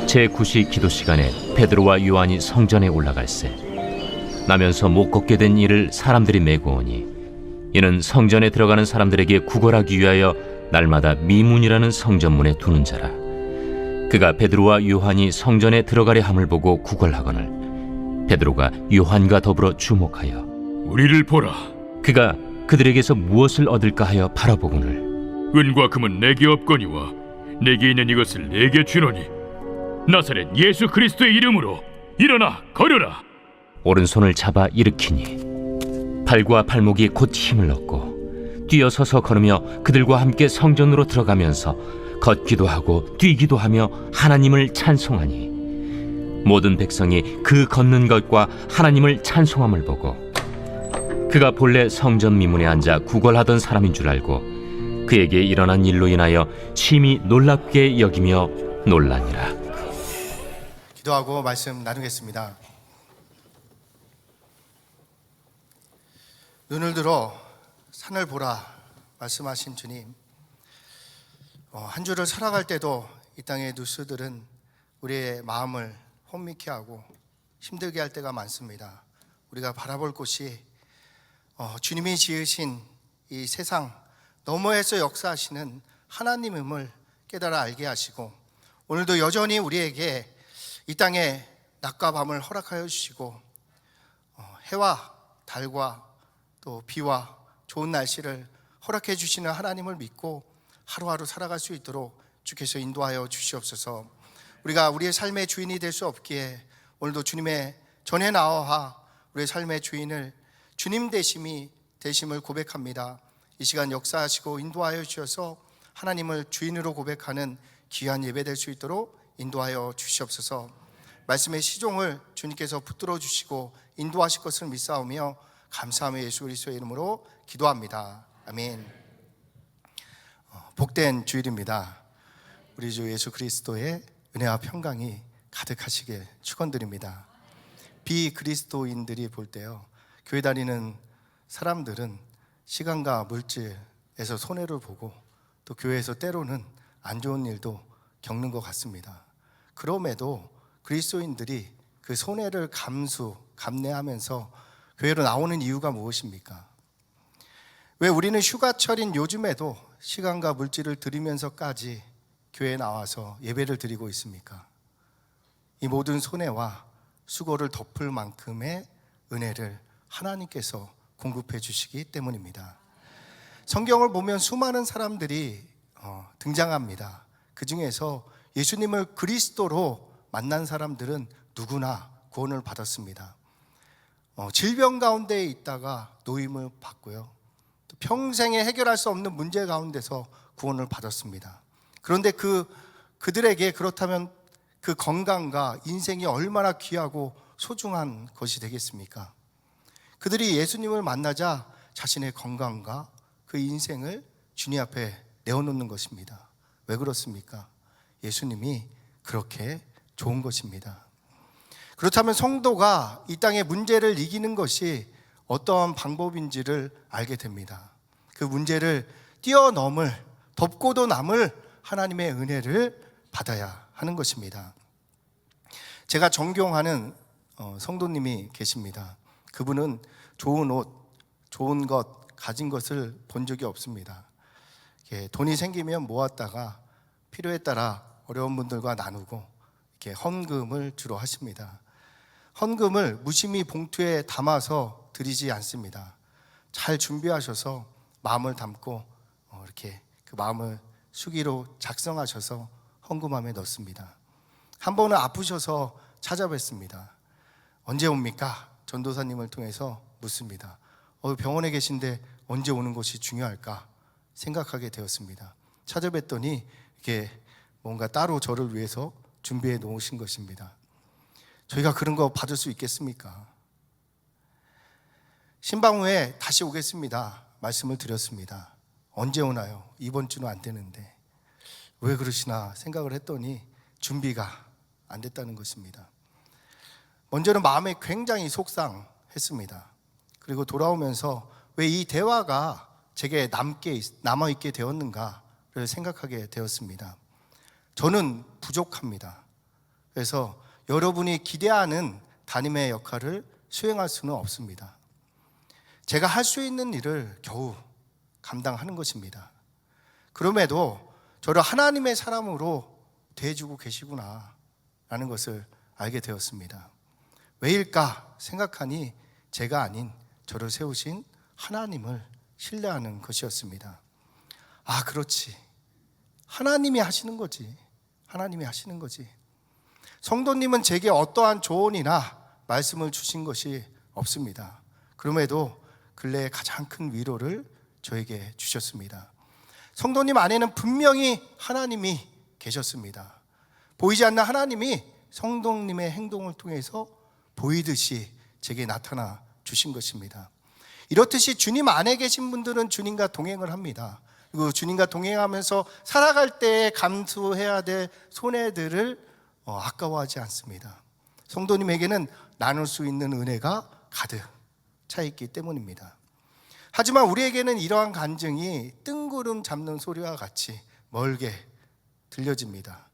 제9시 기도 시간에 베드로와 요한이 성전에 올라갈새 나면서 못 걷게 된 이를 사람들이 메고 오니 이는 성전에 들어가는 사람들에게 구걸하기 위하여 날마다 미문이라는 성전문에 두는 자라. 그가 베드로와 요한이 성전에 들어가려 함을 보고 구걸하거늘 베드로가 요한과 더불어 주목하여 우리를 보라. 그가 그들에게서 무엇을 얻을까 하여 바라보거늘 은과 금은 내게 없거니와 내게 있는 이것을 내게 주노니 나사렛 예수 그리스도의 이름으로 일어나 걸으라. 오른손을 잡아 일으키니 발과 발목이 곧 힘을 얻고 뛰어서서 걸으며 그들과 함께 성전으로 들어가면서 걷기도 하고 뛰기도 하며 하나님을 찬송하니 모든 백성이 그 걷는 것과 하나님을 찬송함을 보고 그가 본래 성전 미문에 앉아 구걸하던 사람인 줄 알고 그에게 일어난 일로 인하여 심히 놀랍게 여기며 놀라니라. 기도하고 말씀 나누겠습니다. 눈을 들어 산을 보라 말씀하신 주님, 한 주를 살아갈 때도 이 땅의 뉴스들은 우리의 마음을 혼미케 하고 힘들게 할 때가 많습니다. 우리가 바라볼 곳이 주님이 지으신 이 세상 너머에서 역사하시는 하나님임을 깨달아 알게 하시고 오늘도 여전히 우리에게 이 땅에 낮과 밤을 허락하여 주시고 해와 달과 또 비와 좋은 날씨를 허락해 주시는 하나님을 믿고 하루하루 살아갈 수 있도록 주께서 인도하여 주시옵소서. 우리가 우리의 삶의 주인이 될 수 없기에 오늘도 주님의 전에 나와 우리의 삶의 주인을 주님 되심을 고백합니다. 이 시간 역사하시고 인도하여 주셔서 하나님을 주인으로 고백하는 귀한 예배 될 수 있도록 인도하여 주시옵소서. 말씀의 시종을 주님께서 붙들어 주시고 인도하실 것을 믿사오며 감사하며 예수 그리스도의 이름으로 기도합니다. 아멘. 복된 주일입니다. 우리 주 예수 그리스도의 은혜와 평강이 가득하시길 축원드립니다. 비그리스도인들이 볼 때요, 교회 다니는 사람들은 시간과 물질에서 손해를 보고 또 교회에서 때로는 안 좋은 일도 겪는 것 같습니다. 그럼에도 그리스도인들이 그 손해를 감내하면서 교회로 나오는 이유가 무엇입니까? 왜 우리는 휴가철인 요즘에도 시간과 물질을 들이면서까지 교회에 나와서 예배를 드리고 있습니까? 이 모든 손해와 수고를 덮을 만큼의 은혜를 하나님께서 공급해 주시기 때문입니다. 성경을 보면 수많은 사람들이 등장합니다. 그 중에서 예수님을 그리스도로 만난 사람들은 누구나 구원을 받았습니다. 질병 가운데 있다가 노임을 받고요, 또 평생에 해결할 수 없는 문제 가운데서 구원을 받았습니다. 그런데 그들에게 그렇다면 그 건강과 인생이 얼마나 귀하고 소중한 것이 되겠습니까? 그들이 예수님을 만나자 자신의 건강과 그 인생을 주님 앞에 내어놓는 것입니다. 왜 그렇습니까? 예수님이 그렇게 좋은 것입니다. 그렇다면 성도가 이 땅의 문제를 이기는 것이 어떠한 방법인지를 알게 됩니다. 그 문제를 뛰어넘을, 덮고도 남을 하나님의 은혜를 받아야 하는 것입니다. 제가 존경하는 성도님이 계십니다. 그분은 좋은 옷, 좋은 것, 가진 것을 본 적이 없습니다. 돈이 생기면 모았다가 필요에 따라 어려운 분들과 나누고 이렇게 헌금을 주로 하십니다. 헌금을 무심히 봉투에 담아서 드리지 않습니다. 잘 준비하셔서 마음을 담고 이렇게 그 마음을 수기로 작성하셔서 헌금함에 넣습니다. 한 번은 아프셔서 찾아뵙습니다. 언제 옵니까? 전도사님을 통해서 묻습니다. 병원에 계신데 언제 오는 것이 중요할까 생각하게 되었습니다. 찾아뵀더니 이렇게 뭔가 따로 저를 위해서 준비해 놓으신 것입니다. 저희가 그런 거 받을 수 있겠습니까? 신방 후에 다시 오겠습니다 말씀을 드렸습니다. 언제 오나요? 이번 주는 안 되는데. 왜 그러시나 생각을 했더니 준비가 안 됐다는 것입니다. 먼저는 마음에 굉장히 속상했습니다. 그리고 돌아오면서 왜 이 대화가 제게 남아있게 되었는가를 생각하게 되었습니다. 저는 부족합니다. 그래서 여러분이 기대하는 담임의 역할을 수행할 수는 없습니다. 제가 할 수 있는 일을 겨우 감당하는 것입니다. 그럼에도 저를 하나님의 사람으로 대해주고 계시구나 라는 것을 알게 되었습니다. 왜일까 생각하니 제가 아닌 저를 세우신 하나님을 신뢰하는 것이었습니다. 아, 그렇지. 하나님이 하시는 거지. 하나님이 하시는 거지. 성도님은 제게 어떠한 조언이나 말씀을 주신 것이 없습니다. 그럼에도 근래에 가장 큰 위로를 저에게 주셨습니다. 성도님 안에는 분명히 하나님이 계셨습니다. 보이지 않는 하나님이 성도님의 행동을 통해서 보이듯이 제게 나타나 주신 것입니다. 이렇듯이 주님 안에 계신 분들은 주님과 동행을 합니다. 그리고 주님과 동행하면서 살아갈 때 감수해야 될 손해들을 아까워하지 않습니다. 성도님에게는 나눌 수 있는 은혜가 가득 차 있기 때문입니다. 하지만 우리에게는 이러한 간증이 뜬구름 잡는 소리와 같이 멀게 들려집니다.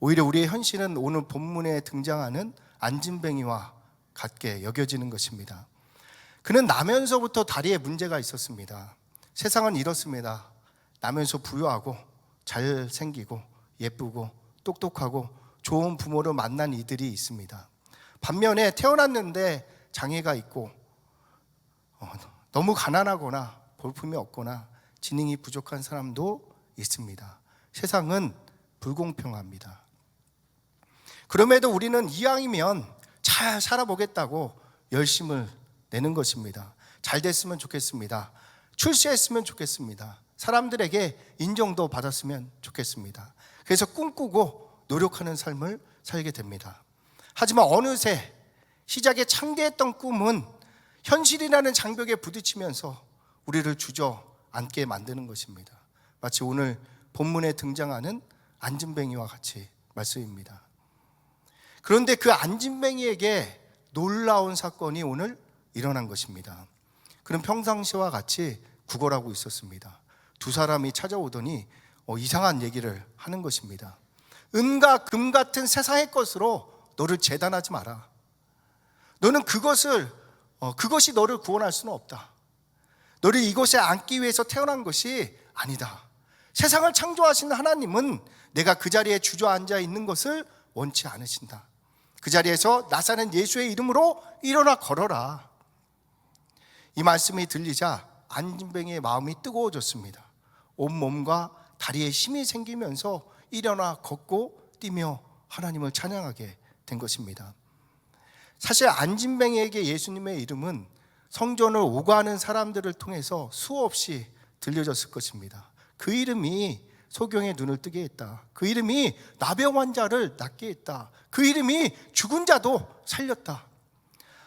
오히려 우리의 현실은 오늘 본문에 등장하는 안진뱅이와 같게 여겨지는 것입니다. 그는 나면서부터 다리에 문제가 있었습니다. 세상은 이렇습니다. 나면서 부유하고 잘생기고 예쁘고 똑똑하고 좋은 부모를 만난 이들이 있습니다. 반면에 태어났는데 장애가 있고 너무 가난하거나 볼품이 없거나 지능이 부족한 사람도 있습니다. 세상은 불공평합니다. 그럼에도 우리는 이왕이면 잘 살아보겠다고 열심을 내는 것입니다. 잘 됐으면 좋겠습니다. 출세했으면 좋겠습니다. 사람들에게 인정도 받았으면 좋겠습니다. 그래서 꿈꾸고 노력하는 삶을 살게 됩니다. 하지만 어느새 시작에 창대했던 꿈은 현실이라는 장벽에 부딪히면서 우리를 주저앉게 만드는 것입니다. 마치 오늘 본문에 등장하는 안진뱅이와 같이 말씀입니다. 그런데 그 안진뱅이에게 놀라운 사건이 오늘 일어난 것입니다. 그는 평상시와 같이 구걸하고 있었습니다. 두 사람이 찾아오더니 이상한 얘기를 하는 것입니다. 은과 금 같은 세상의 것으로 너를 재단하지 마라. 너는 그것이 너를 구원할 수는 없다. 너를 이곳에 앉기 위해서 태어난 것이 아니다. 세상을 창조하신 하나님은 내가 그 자리에 주저앉아 있는 것을 원치 않으신다. 그 자리에서 나사렛 예수의 이름으로 일어나 걸어라. 이 말씀이 들리자 안진뱅이의 마음이 뜨거워졌습니다. 온몸과 다리에 힘이 생기면서 일어나 걷고 뛰며 하나님을 찬양하게 된 것입니다. 사실 안진뱅이에게 예수님의 이름은 성전을 오가는 사람들을 통해서 수없이 들려졌을 것입니다. 그 이름이 소경의 눈을 뜨게 했다. 그 이름이 나병 환자를 낫게 했다. 그 이름이 죽은 자도 살렸다.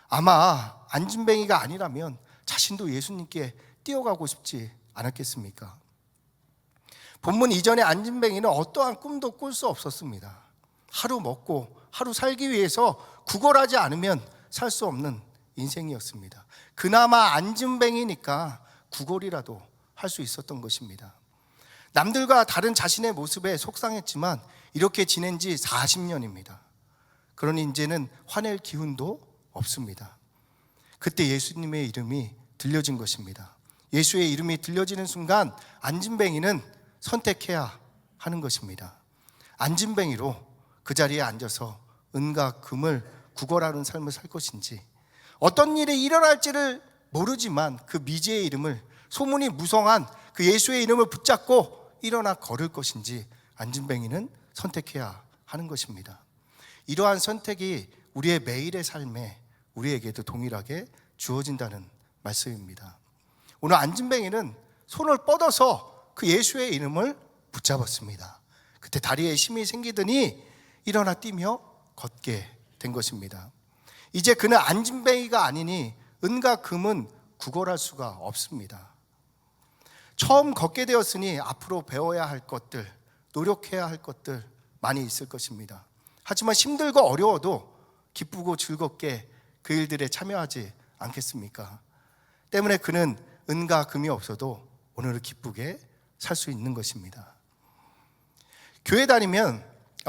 아마 안진뱅이가 아니라면 자신도 예수님께 뛰어가고 싶지 않았겠습니까? 본문 이전에 안진뱅이는 어떠한 꿈도 꿀 수 없었습니다. 하루 먹고 하루 살기 위해서 구걸하지 않으면 살 수 없는 인생이었습니다. 그나마 안진뱅이니까 구걸이라도 할 수 있었던 것입니다. 남들과 다른 자신의 모습에 속상했지만 이렇게 지낸 지 40년입니다. 그러니 이제는 화낼 기운도 없습니다. 그때 예수님의 이름이 들려진 것입니다. 예수의 이름이 들려지는 순간 안진뱅이는 선택해야 하는 것입니다. 안진뱅이로 그 자리에 앉아서 은과 금을 구걸하는 삶을 살 것인지, 어떤 일이 일어날지를 모르지만 그 미지의 이름을, 소문이 무성한 그 예수의 이름을 붙잡고 일어나 걸을 것인지 안진뱅이는 선택해야 하는 것입니다. 이러한 선택이 우리의 매일의 삶에 우리에게도 동일하게 주어진다는 말씀입니다. 오늘 안진뱅이는 손을 뻗어서 그 예수의 이름을 붙잡았습니다. 그때 다리에 힘이 생기더니 일어나 뛰며 걷게 된 것입니다. 이제 그는 안진뱅이가 아니니 은과 금은 구걸할 수가 없습니다. 처음 걷게 되었으니 앞으로 배워야 할 것들, 노력해야 할 것들 많이 있을 것입니다. 하지만 힘들고 어려워도 기쁘고 즐겁게 그 일들에 참여하지 않겠습니까? 때문에 그는 은과 금이 없어도 오늘을 기쁘게 살 수 있는 것입니다. 교회 다니면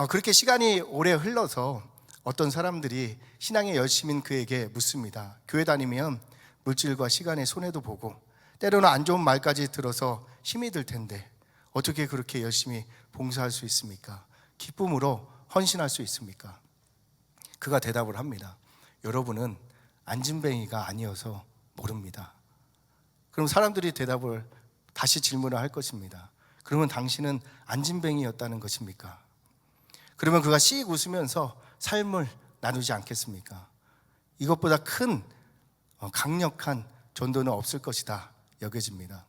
그렇게 시간이 오래 흘러서 어떤 사람들이 신앙의 열심인 그에게 묻습니다. 교회 다니면 물질과 시간의 손해도 보고 때로는 안 좋은 말까지 들어서 힘이 들 텐데 어떻게 그렇게 열심히 봉사할 수 있습니까? 기쁨으로 헌신할 수 있습니까? 그가 대답을 합니다. 여러분은 안진뱅이가 아니어서 모릅니다. 그럼 사람들이 대답을 다시 질문을 할 것입니다. 그러면 당신은 안진뱅이였다는 것입니까? 그러면 그가 씩 웃으면서 삶을 나누지 않겠습니까? 이것보다 큰 강력한 전도는 없을 것이다 여겨집니다.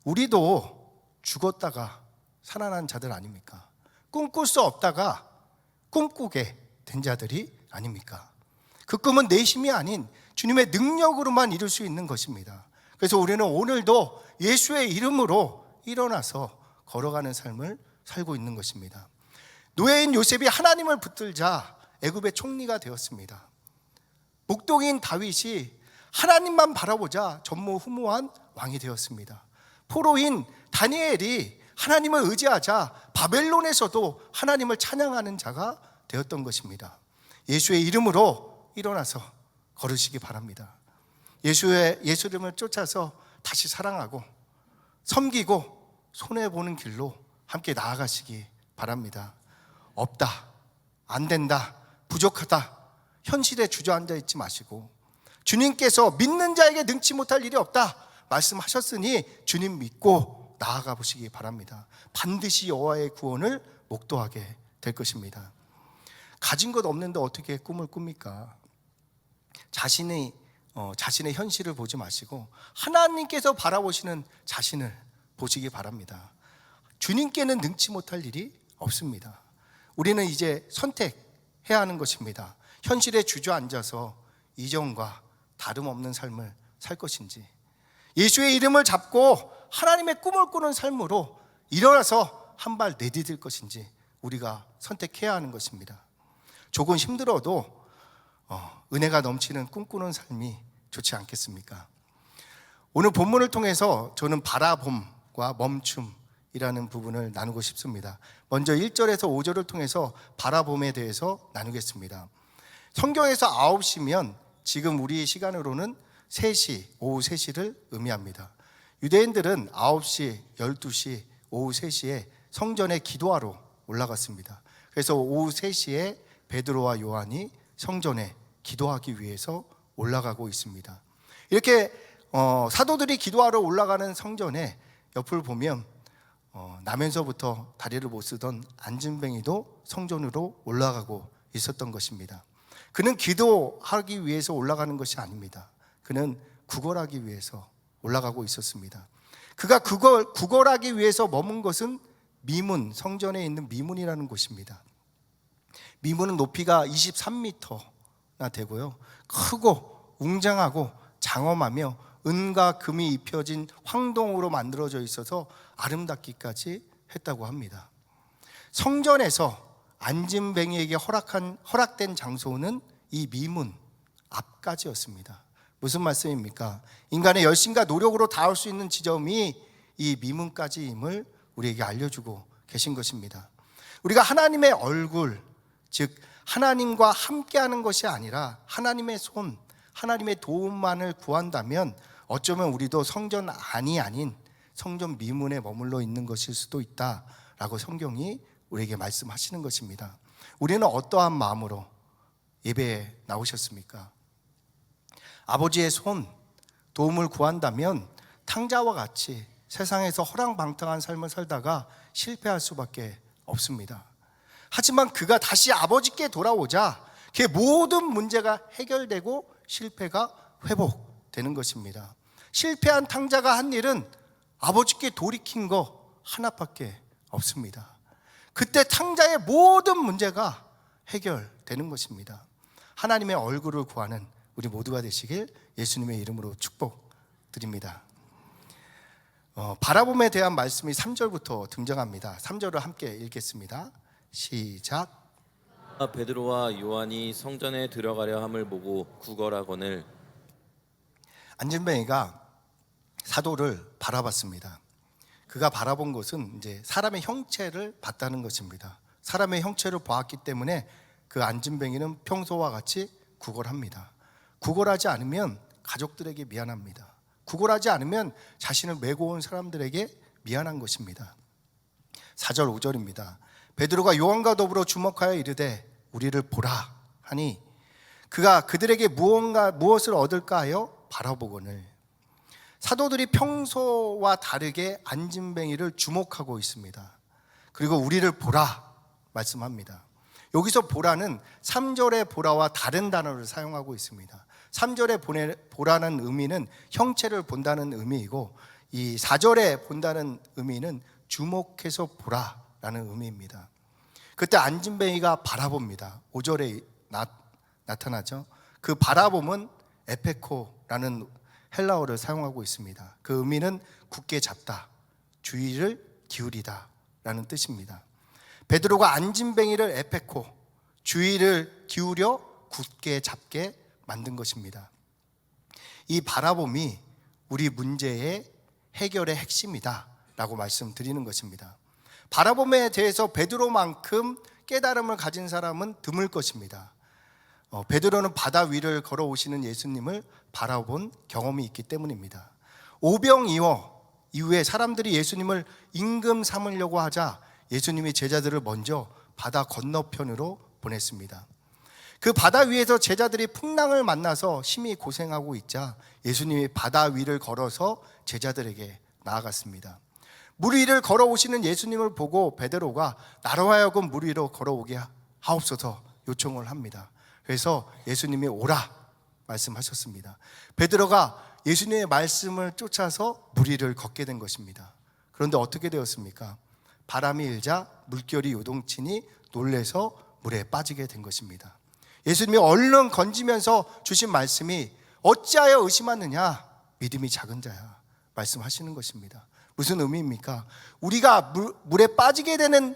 우리도 죽었다가 살아난 자들 아닙니까? 꿈꿀 수 없다가 꿈꾸게 된 자들이 아닙니까? 그 꿈은 내 힘이 아닌 주님의 능력으로만 이룰 수 있는 것입니다. 그래서 우리는 오늘도 예수의 이름으로 일어나서 걸어가는 삶을 살고 있는 것입니다. 노예인 요셉이 하나님을 붙들자 애굽의 총리가 되었습니다. 목동인 다윗이 하나님만 바라보자 전무후무한 왕이 되었습니다. 포로인 다니엘이 하나님을 의지하자 바벨론에서도 하나님을 찬양하는 자가 되었던 것입니다. 예수의 이름으로 일어나서 걸으시기 바랍니다. 예수 이름을 쫓아서 다시 사랑하고 섬기고 손해보는 길로 함께 나아가시기 바랍니다. 없다, 안 된다, 부족하다 현실에 주저앉아 있지 마시고 주님께서 믿는 자에게 능치 못할 일이 없다 말씀하셨으니 주님 믿고 나아가 보시기 바랍니다. 반드시 여호와의 구원을 목도하게 될 것입니다. 가진 것 없는데 어떻게 꿈을 꿉니까? 자신의 현실을 보지 마시고 하나님께서 바라보시는 자신을 보시기 바랍니다. 주님께는 능치 못할 일이 없습니다. 우리는 이제 선택해야 하는 것입니다. 현실에 주저앉아서 이전과 다름없는 삶을 살 것인지 예수의 이름을 잡고 하나님의 꿈을 꾸는 삶으로 일어나서 한 발 내디딜 것인지 우리가 선택해야 하는 것입니다. 조금 힘들어도 은혜가 넘치는 꿈꾸는 삶이 좋지 않겠습니까? 오늘 본문을 통해서 저는 바라봄과 멈춤이라는 부분을 나누고 싶습니다. 먼저 1절에서 5절을 통해서 바라봄에 대해서 나누겠습니다. 성경에서 9시면 지금 우리 시간으로는 3시, 오후 3시를 의미합니다. 유대인들은 9시, 12시, 오후 3시에 성전에 기도하러 올라갔습니다. 그래서 오후 3시에 베드로와 요한이 성전에 기도하기 위해서 올라가고 있습니다. 이렇게 사도들이 기도하러 올라가는 성전에 옆을 보면 나면서부터 다리를 못 쓰던 안진뱅이도 성전으로 올라가고 있었던 것입니다. 그는 기도하기 위해서 올라가는 것이 아닙니다. 그는 구걸하기 위해서 올라가고 있었습니다. 그가 구걸하기 위해서 머문 것은 성전에 있는 미문이라는 곳입니다. 미문은 높이가 23m나 되고요, 크고 웅장하고 장엄하며 은과 금이 입혀진 황동으로 만들어져 있어서 아름답기까지 했다고 합니다. 성전에서 안진뱅이에게 허락된 장소는 이 미문 앞까지였습니다. 무슨 말씀입니까? 인간의 열심과 노력으로 닿을 수 있는 지점이 이 미문까지임을 우리에게 알려주고 계신 것입니다. 우리가 하나님의 얼굴, 즉 하나님과 함께하는 것이 아니라 하나님의 손, 하나님의 도움만을 구한다면 어쩌면 우리도 성전 안이 아닌 성전 미문에 머물러 있는 것일 수도 있다라고 성경이 우리에게 말씀하시는 것입니다. 우리는 어떠한 마음으로 예배에 나오셨습니까? 아버지의 손, 도움을 구한다면 탕자와 같이 세상에서 허랑방탕한 삶을 살다가 실패할 수밖에 없습니다. 하지만 그가 다시 아버지께 돌아오자 그의 모든 문제가 해결되고 실패가 회복되는 것입니다. 실패한 탕자가 한 일은 아버지께 돌이킨 거 하나밖에 없습니다. 그때 탕자의 모든 문제가 해결되는 것입니다. 하나님의 얼굴을 구하는 우리 모두가 되시길 예수님의 이름으로 축복드립니다. 바라봄에 대한 말씀이 3절부터 등장합니다. 3절을 함께 읽겠습니다. 시작. 베드로와 요한이 성전에 들어가려 함을 보고 구걸하거늘. 안진뱅이가 사도를 바라봤습니다. 그가 바라본 것은 이제 사람의 형체를 봤다는 것입니다. 사람의 형체를 보았기 때문에 그 안진뱅이는 평소와 같이 구걸합니다. 구걸하지 않으면 가족들에게 미안합니다. 구걸하지 않으면 자신을 메고 온 사람들에게 미안한 것입니다. 4절 5절입니다. 베드로가 요한과 더불어 주목하여 이르되 우리를 보라 하니 그가 그들에게 무엇을 얻을까 하여 바라보거늘. 사도들이 평소와 다르게 안진뱅이를 주목하고 있습니다. 그리고 우리를 보라 말씀합니다. 여기서 보라는 3절의 보라와 다른 단어를 사용하고 있습니다. 3절의 보라는 의미는 형체를 본다는 의미이고, 이 4절에 본다는 의미는 주목해서 보라라는 의미입니다. 그때 안진뱅이가 바라봅니다. 5절에 나타나죠. 그 바라봄은 에페코라는 헬라어를 사용하고 있습니다. 그 의미는 굳게 잡다, 주의를 기울이다 라는 뜻입니다. 베드로가 안진뱅이를 에페코, 주의를 기울여 굳게 잡게 만든 것입니다. 이 바라봄이 우리 문제의 해결의 핵심이다 라고 말씀드리는 것입니다. 바라봄에 대해서 베드로만큼 깨달음을 가진 사람은 드물 것입니다. 베드로는 바다 위를 걸어오시는 예수님을 바라본 경험이 있기 때문입니다. 오병이어 이후에 사람들이 예수님을 임금 삼으려고 하자 예수님이 제자들을 먼저 바다 건너편으로 보냈습니다. 그 바다 위에서 제자들이 풍랑을 만나서 심히 고생하고 있자 예수님이 바다 위를 걸어서 제자들에게 나아갔습니다. 물 위를 걸어오시는 예수님을 보고 베드로가 나로 하여금 물 위로 걸어오게 하옵소서 요청을 합니다. 그래서 예수님이 오라 말씀하셨습니다. 베드로가 예수님의 말씀을 쫓아서 물 위를 걷게 된 것입니다. 그런데 어떻게 되었습니까? 바람이 일자 물결이 요동치니 놀래서 물에 빠지게 된 것입니다. 예수님이 얼른 건지면서 주신 말씀이 어찌하여 의심하느냐 믿음이 작은 자야 말씀하시는 것입니다. 무슨 의미입니까? 우리가 물에 빠지게 되는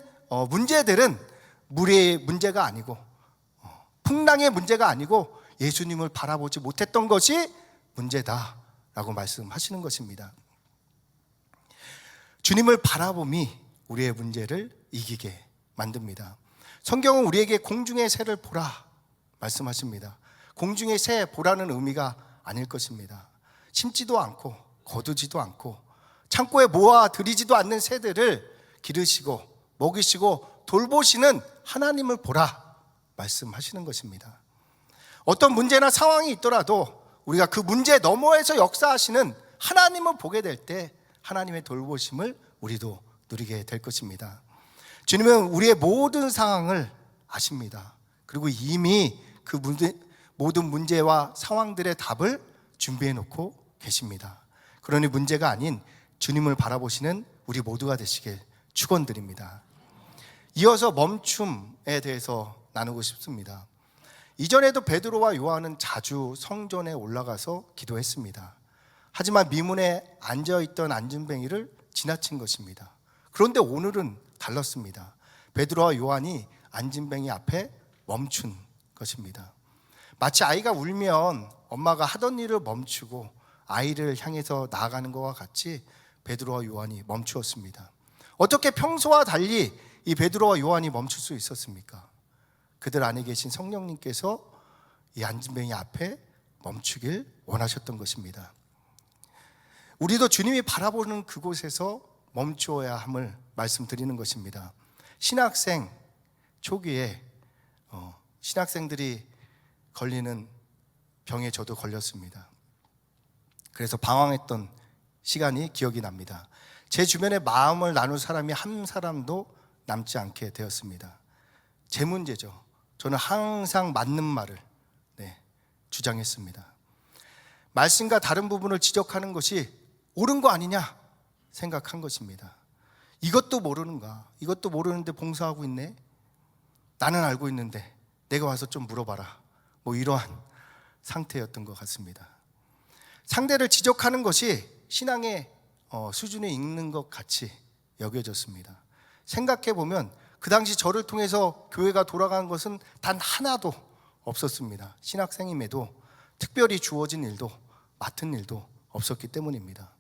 문제들은 물의 문제가 아니고 풍랑의 문제가 아니고 예수님을 바라보지 못했던 것이 문제다라고 말씀하시는 것입니다. 주님을 바라봄이 우리의 문제를 이기게 만듭니다. 성경은 우리에게 공중의 새를 보라 말씀하십니다. 공중의 새 보라는 의미가 아닐 것입니다. 심지도 않고 거두지도 않고 창고에 모아 들이지도 않는 새들을 기르시고 먹이시고 돌보시는 하나님을 보라 말씀하시는 것입니다. 어떤 문제나 상황이 있더라도 우리가 그 문제 너머에서 역사하시는 하나님을 보게 될 때 하나님의 돌보심을 우리도 누리게 될 것입니다. 주님은 우리의 모든 상황을 아십니다. 그리고 이미 그 모든 문제와 상황들의 답을 준비해 놓고 계십니다. 그러니 문제가 아닌 주님을 바라보시는 우리 모두가 되시길 축원드립니다. 이어서 멈춤에 대해서 나누고 싶습니다. 이전에도 베드로와 요한은 자주 성전에 올라가서 기도했습니다. 하지만 미문에 앉아있던 안진뱅이를 지나친 것입니다. 그런데 오늘은 달랐습니다. 베드로와 요한이 안진뱅이 앞에 멈춘 것입니다. 마치 아이가 울면 엄마가 하던 일을 멈추고 아이를 향해서 나아가는 것과 같이 베드로와 요한이 멈추었습니다. 어떻게 평소와 달리 이 베드로와 요한이 멈출 수 있었습니까? 그들 안에 계신 성령님께서 이 안진뱅이 앞에 멈추길 원하셨던 것입니다. 우리도 주님이 바라보는 그곳에서 멈추어야 함을 말씀드리는 것입니다. 신학생 초기에 신학생들이 걸리는 병에 저도 걸렸습니다. 그래서 방황했던 시간이 기억이 납니다. 제 주변에 마음을 나눌 사람이 한 사람도 남지 않게 되었습니다. 제 문제죠. 저는 항상 맞는 말을 주장했습니다. 말씀과 다른 부분을 지적하는 것이 옳은 거 아니냐 생각한 것입니다. 이것도 모르는가? 이것도 모르는데 봉사하고 있네? 나는 알고 있는데 내가 와서 좀 물어봐라. 이러한 상태였던 것 같습니다. 상대를 지적하는 것이 신앙의 수준에 있는 것 같이 여겨졌습니다. 생각해보면 그 당시 저를 통해서 교회가 돌아가는 것은 단 하나도 없었습니다. 신학생임에도 특별히 주어진 일도 맡은 일도 없었기 때문입니다.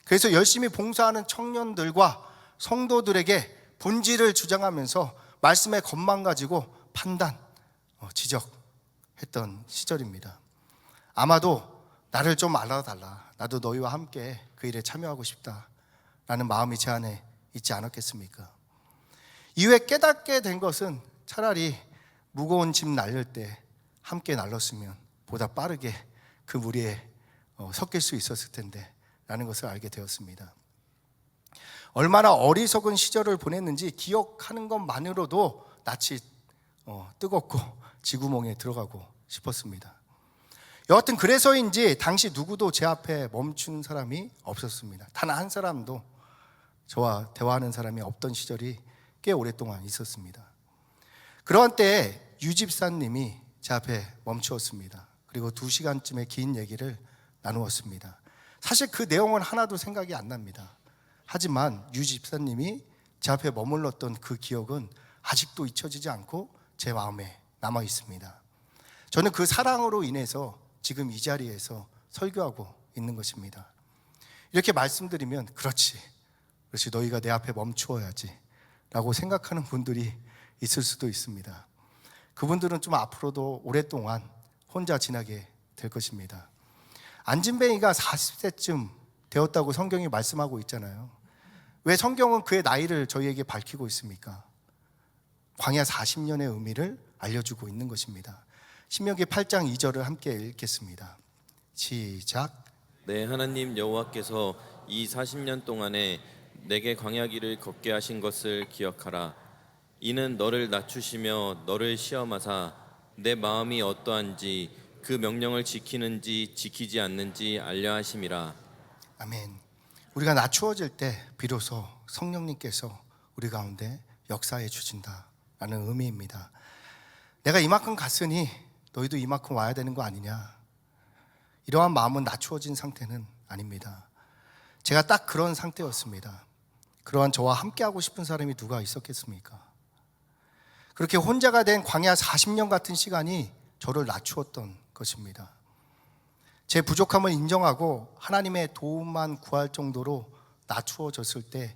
그래서 열심히 봉사하는 청년들과 성도들에게 본질을 주장하면서 말씀의 것만 가지고 판단, 지적했던 시절입니다. 아마도 나를 좀 알아달라, 나도 너희와 함께 그 일에 참여하고 싶다라는 마음이 제 안에 있지 않았겠습니까? 이후에 깨닫게 된 것은 차라리 무거운 짐 날릴 때 함께 날렸으면 보다 빠르게 그 무리에 섞일 수 있었을 텐데 라는 것을 알게 되었습니다. 얼마나 어리석은 시절을 보냈는지 기억하는 것만으로도 낯이 뜨겁고 지구멍에 들어가고 싶었습니다. 여하튼 그래서인지 당시 누구도 제 앞에 멈춘 사람이 없었습니다. 단 한 사람도 저와 대화하는 사람이 없던 시절이 꽤 오랫동안 있었습니다. 그러한 때에 유 집사님이 제 앞에 멈추었습니다. 그리고 2시간쯤의 긴 얘기를 나누었습니다. 사실 그 내용은 하나도 생각이 안 납니다. 하지만 유 집사님이 제 앞에 머물렀던 그 기억은 아직도 잊혀지지 않고 제 마음에 남아 있습니다. 저는 그 사랑으로 인해서 지금 이 자리에서 설교하고 있는 것입니다. 이렇게 말씀드리면 그렇지 너희가 내 앞에 멈추어야지 라고 생각하는 분들이 있을 수도 있습니다. 그분들은 좀 앞으로도 오랫동안 혼자 지나게 될 것입니다. 안진뱅이가 40세쯤 되었다고 성경이 말씀하고 있잖아요. 왜 성경은 그의 나이를 저희에게 밝히고 있습니까? 광야 40년의 의미를 알려주고 있는 것입니다. 신명기 8장 2절을 함께 읽겠습니다. 시작. 내 하나님 여호와께서 이 40년 동안에 내게 광야 길을 걷게 하신 것을 기억하라. 이는 너를 낮추시며 너를 시험하사 내 마음이 어떠한지 그 명령을 지키는지 지키지 않는지 알려 하심이라. 아멘. 우리가 낮추어질 때 비로소 성령님께서 우리 가운데 역사해 주신다라는 의미입니다. 내가 이만큼 갔으니 너희도 이만큼 와야 되는 거 아니냐, 이러한 마음은 낮추어진 상태는 아닙니다. 제가 딱 그런 상태였습니다. 그러한 저와 함께하고 싶은 사람이 누가 있었겠습니까? 그렇게 혼자가 된 광야 40년 같은 시간이 저를 낮추었던 것입니다. 제 부족함을 인정하고 하나님의 도움만 구할 정도로 낮추어졌을 때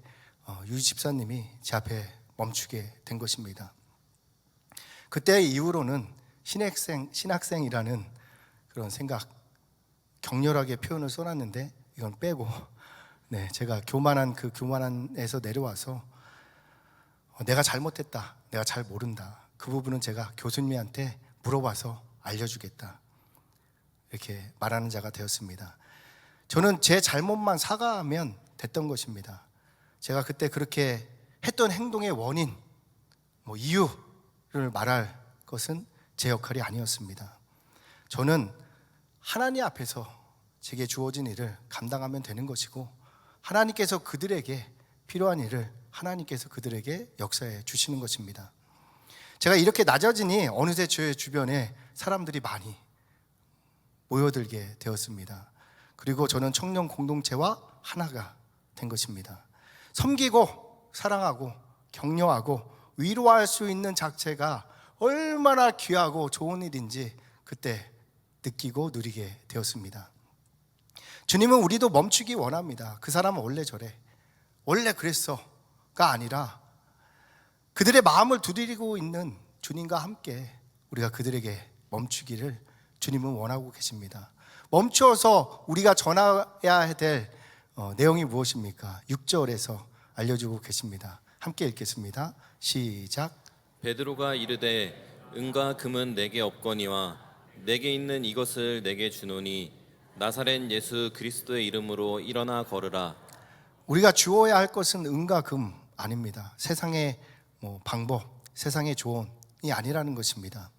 유 집사님이 제 앞에 멈추게 된 것입니다. 그때 이후로는 신학생이라는 그런 생각, 격렬하게 표현을 써놨는데 이건 빼고, 제가 교만한에서 내려와서 내가 잘못했다, 내가 잘 모른다, 그 부분은 제가 교수님한테 물어봐서 알려주겠다, 이렇게 말하는 자가 되었습니다. 저는 제 잘못만 사과하면 됐던 것입니다. 제가 그때 그렇게 했던 행동의 원인, 이유를 말할 것은 제 역할이 아니었습니다. 저는 하나님 앞에서 제게 주어진 일을 감당하면 되는 것이고, 하나님께서 그들에게 필요한 일을 하나님께서 그들에게 역사해 주시는 것입니다. 제가 이렇게 낮아지니 어느새 제 주변에 사람들이 많이 모여들게 되었습니다. 그리고 저는 청년 공동체와 하나가 된 것입니다. 섬기고 사랑하고 격려하고 위로할 수 있는 자체가 얼마나 귀하고 좋은 일인지 그때 느끼고 누리게 되었습니다. 주님은 우리도 멈추기 원합니다. 그 사람은 원래 저래, 원래 그랬어가 아니라 그들의 마음을 두드리고 있는 주님과 함께 우리가 그들에게 멈추기를 주님은 원하고 계십니다. 멈춰서 우리가 전해야 될 내용이 무엇입니까? 6절에서 알려주고 계십니다. 함께 읽겠습니다. 시작. 베드로가 이르되 은과 금은 내게 없거니와 내게 있는 이것을 내게 주노니 나사렛 예수 그리스도의 이름으로 일어나 걸으라. 우리가 주어야 할 것은 은과 금 아닙니다. 세상의 방법, 세상의 조언이 아니라는 것입니다.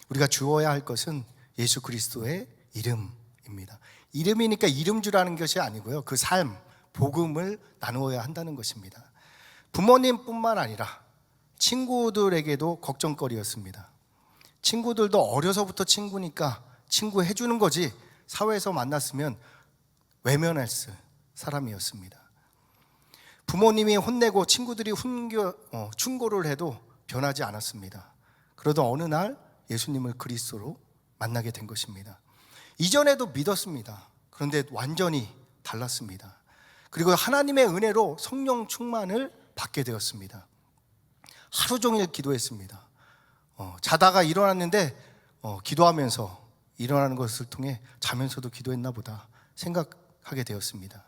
우리가 주어야 할 것은 예수 그리스도의 이름입니다. 이름이니까 이름주라는 것이 아니고요, 그 삶, 복음을 나누어야 한다는 것입니다. 부모님뿐만 아니라 친구들에게도 걱정거리였습니다. 친구들도 어려서부터 친구니까 친구 해주는 거지, 사회에서 만났으면 외면했을 사람이었습니다. 부모님이 혼내고 친구들이 충고를 해도 변하지 않았습니다. 그러던 어느 날 예수님을 그리스도로 만나게 된 것입니다. 이전에도 믿었습니다. 그런데 완전히 달랐습니다. 그리고 하나님의 은혜로 성령 충만을 받게 되었습니다. 하루 종일 기도했습니다. 자다가 일어났는데 기도하면서 일어나는 것을 통해 자면서도 기도했나 보다 생각하게 되었습니다.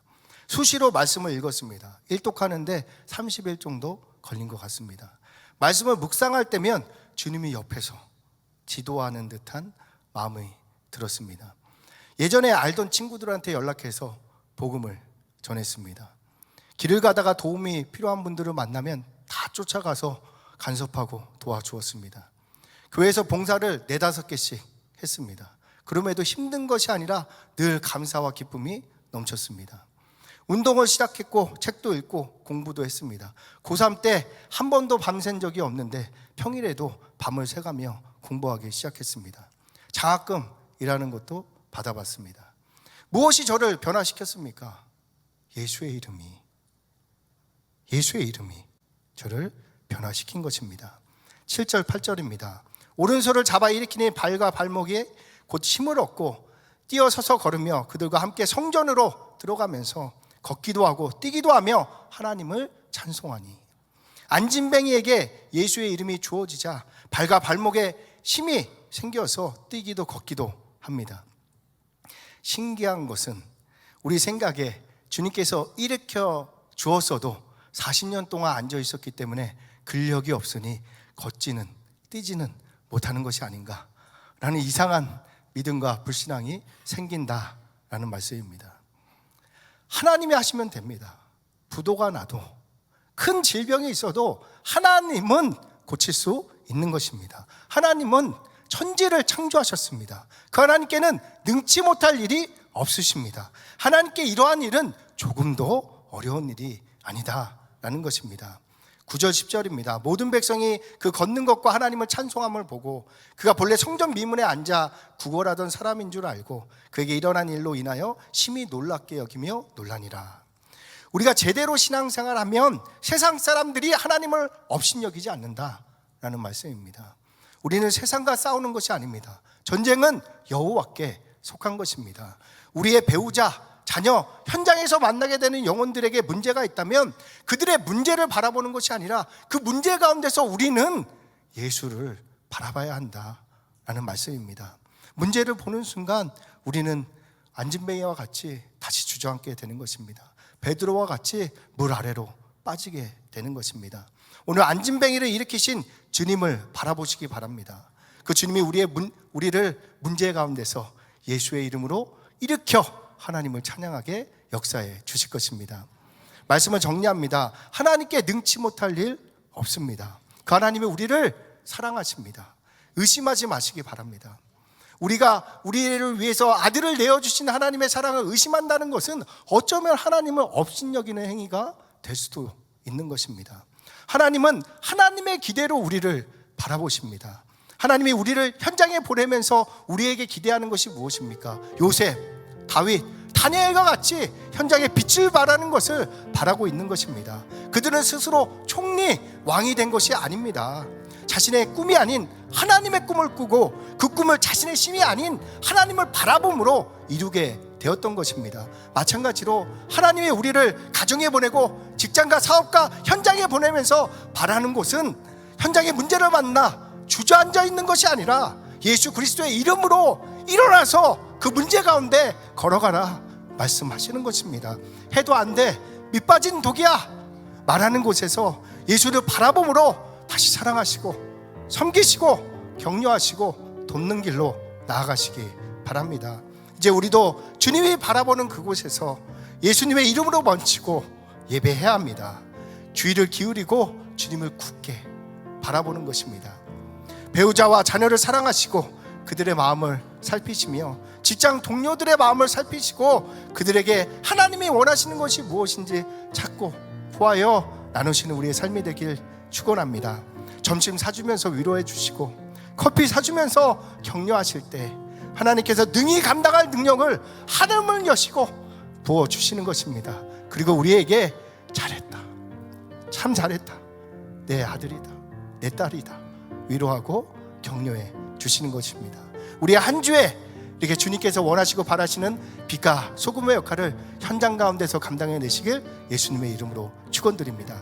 수시로 말씀을 읽었습니다. 일독하는데 30일 정도 걸린 것 같습니다. 말씀을 묵상할 때면 주님이 옆에서 지도하는 듯한 마음이 들었습니다. 예전에 알던 친구들한테 연락해서 복음을 전했습니다. 길을 가다가 도움이 필요한 분들을 만나면 다 쫓아가서 간섭하고 도와주었습니다. 교회에서 봉사를 4-5개씩 했습니다. 그럼에도 힘든 것이 아니라 늘 감사와 기쁨이 넘쳤습니다. 운동을 시작했고 책도 읽고 공부도 했습니다. 고3 때 한 번도 밤샌 적이 없는데 평일에도 밤을 새가며 공부하기 시작했습니다. 장학금이라는 것도 받아봤습니다. 무엇이 저를 변화시켰습니까? 예수의 이름이 저를 변화시킨 것입니다. 7절 8절입니다. 오른손을 잡아 일으키니 발과 발목에 곧 힘을 얻고 뛰어서서 걸으며 그들과 함께 성전으로 들어가면서 걷기도 하고 뛰기도 하며 하나님을 찬송하니, 안진뱅이에게 예수의 이름이 주어지자 발과 발목에 힘이 생겨서 뛰기도 걷기도 합니다. 신기한 것은 우리 생각에 주님께서 일으켜 주었어도 40년 동안 앉아 있었기 때문에 근력이 없으니 걷지는 뛰지는 못하는 것이 아닌가라는 이상한 믿음과 불신앙이 생긴다라는 말씀입니다. 하나님이 하시면 됩니다. 부도가 나도 큰 질병이 있어도 하나님은 고칠 수 있는 것입니다. 하나님은 천지를 창조하셨습니다. 그 하나님께는 능치 못할 일이 없으십니다. 하나님께 이러한 일은 조금도 어려운 일이 아니다라는 것입니다. 9절 10절입니다. 모든 백성이 그 걷는 것과 하나님을 찬송함을 보고 그가 본래 성전 미문에 앉아 구걸하던 사람인 줄 알고 그에게 일어난 일로 인하여 심히 놀랍게 여기며 놀라니라. 우리가 제대로 신앙생활하면 세상 사람들이 하나님을 업신여기지 않는다라는 말씀입니다. 우리는 세상과 싸우는 것이 아닙니다. 전쟁은 여호와께 속한 것입니다. 우리의 배우자, 자녀, 현장에서 만나게 되는 영혼들에게 문제가 있다면 그들의 문제를 바라보는 것이 아니라 그 문제 가운데서 우리는 예수를 바라봐야 한다라는 말씀입니다. 문제를 보는 순간 우리는 안진뱅이와 같이 다시 주저앉게 되는 것입니다. 베드로와 같이 물 아래로 빠지게 되는 것입니다. 오늘 안진뱅이를 일으키신 주님을 바라보시기 바랍니다. 그 주님이 우리를 문제 가운데서 예수의 이름으로 일으켜 하나님을 찬양하게 역사해 주실 것입니다. 말씀을 정리합니다. 하나님께 능치 못할 일 없습니다. 그 하나님이 우리를 사랑하십니다. 의심하지 마시기 바랍니다. 우리가 우리를 위해서 아들을 내어주신 하나님의 사랑을 의심한다는 것은 어쩌면 하나님을 업신여기는 행위가 될 수도 있는 것입니다. 하나님은 하나님의 기대로 우리를 바라보십니다. 하나님이 우리를 현장에 보내면서 우리에게 기대하는 것이 무엇입니까? 요셉, 다윗, 다니엘과 같이 현장에 빛을 발하는 것을 바라고 있는 것입니다. 그들은 스스로 총리, 왕이 된 것이 아닙니다. 자신의 꿈이 아닌 하나님의 꿈을 꾸고 그 꿈을 자신의 힘이 아닌 하나님을 바라봄으로 이루게 되었던 것입니다. 마찬가지로 하나님이 우리를 가정에 보내고 직장과 사업과 현장에 보내면서 바라는 것은 현장의 문제를 만나 주저앉아 있는 것이 아니라 예수 그리스도의 이름으로 일어나서 그 문제 가운데 걸어가라 말씀하시는 것입니다. 해도 안 돼, 밑빠진 독이야 말하는 곳에서 예수를 바라봄으로 다시 사랑하시고 섬기시고 격려하시고 돕는 길로 나아가시기 바랍니다. 이제 우리도 주님이 바라보는 그곳에서 예수님의 이름으로 멈추고 예배해야 합니다. 주의를 기울이고 주님을 굳게 바라보는 것입니다. 배우자와 자녀를 사랑하시고 그들의 마음을 살피시며 직장 동료들의 마음을 살피시고 그들에게 하나님이 원하시는 것이 무엇인지 찾고 구하여 나누시는 우리의 삶이 되길 축원합니다. 점심 사주면서 위로해 주시고 커피 사주면서 격려하실 때 하나님께서 능히 감당할 능력을 하늘을 여시고 부어주시는 것입니다. 그리고 우리에게 잘했다, 참 잘했다, 내 아들이다, 내 딸이다 위로하고 격려해 주시는 것입니다. 우리의 한 주에 이렇게 주님께서 원하시고 바라시는 빛과 소금의 역할을 현장 가운데서 감당해 내시길 예수님의 이름으로 축원드립니다.